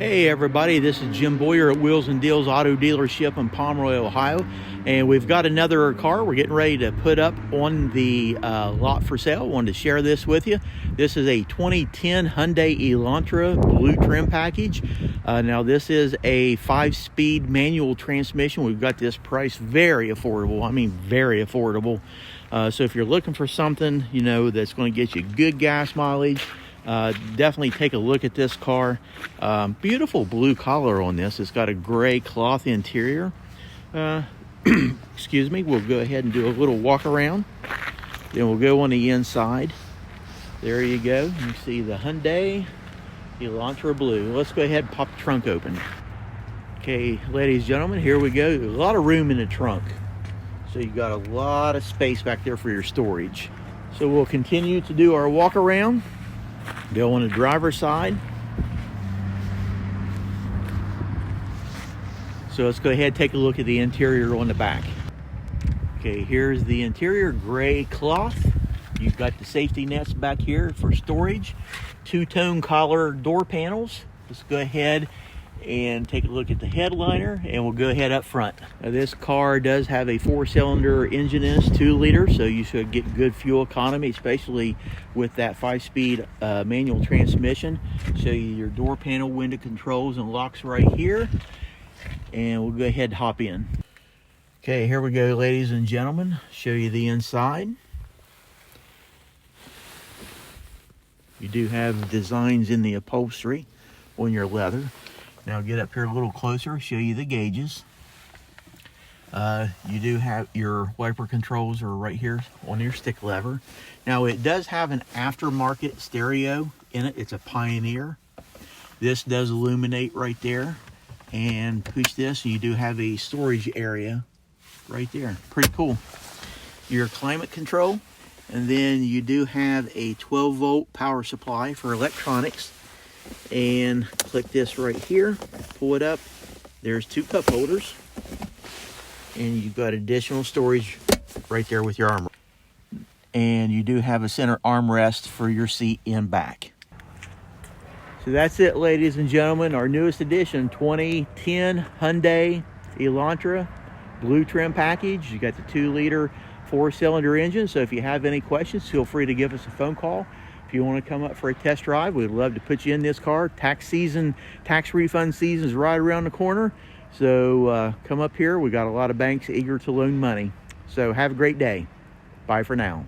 Hey everybody, this is Jim Boyer at Wheels and Deals Auto Dealership in Pomeroy, Ohio, and we've got another car we're getting ready to put up on the lot for sale. Wanted to share this with you. This is a 2010 Hyundai Elantra Blue trim package. Now this is a 5-speed manual transmission. We've got this price very affordable. I mean very affordable. So if you're looking for something, you know, that's going to get you good gas mileage, definitely take a look at this car. Beautiful blue color on this. It's got a gray cloth interior. Excuse me. We'll go ahead and do a little walk around. Then we'll go on the inside. There you go. You see the Hyundai Elantra Blue. Let's go ahead and pop the trunk open. Okay, ladies and gentlemen, here we go. A lot of room in the trunk. So you've got a lot of space back there for your storage. So we'll continue to do our walk around. Go on the driver's side. So let's go ahead and take a look at the interior on the back. Okay, here's the interior, gray cloth. You've got the safety nets back here for storage. Two-tone collar door panels. Let's go ahead and take a look at the headliner, and we'll go ahead up front. Now, this car does have a 4-cylinder engine in it, 2-liter, so you should get good fuel economy, especially with that 5-speed manual transmission. Show you your door panel, window controls, and locks right here. And we'll go ahead and hop in. Okay, here we go, ladies and gentlemen. Show you the inside. You do have designs in the upholstery on your leather. Now get up here a little closer, show you the gauges. You do have your wiper controls are right here on your stick lever. Now it does have an aftermarket stereo in it. It's a Pioneer. This does illuminate right there. And push this, and you do have a storage area right there. Pretty cool. Your climate control. And then you do have a 12-volt power supply for electronics. And click this right here, pull it up. There's 2 cup holders, and you've got additional storage right there with your arm. And you do have a center armrest for your seat in back. So that's it, ladies and gentlemen, our newest edition, 2010 Hyundai Elantra Blue trim package. You got the 2-liter 4-cylinder engine. So if you have any questions, feel free to give us a phone call. If you want to come up for a test drive, we'd love to put you in this car. Tax refund season is right around the corner. So come up here. We got a lot of banks eager to loan money. So have a great day. Bye for now.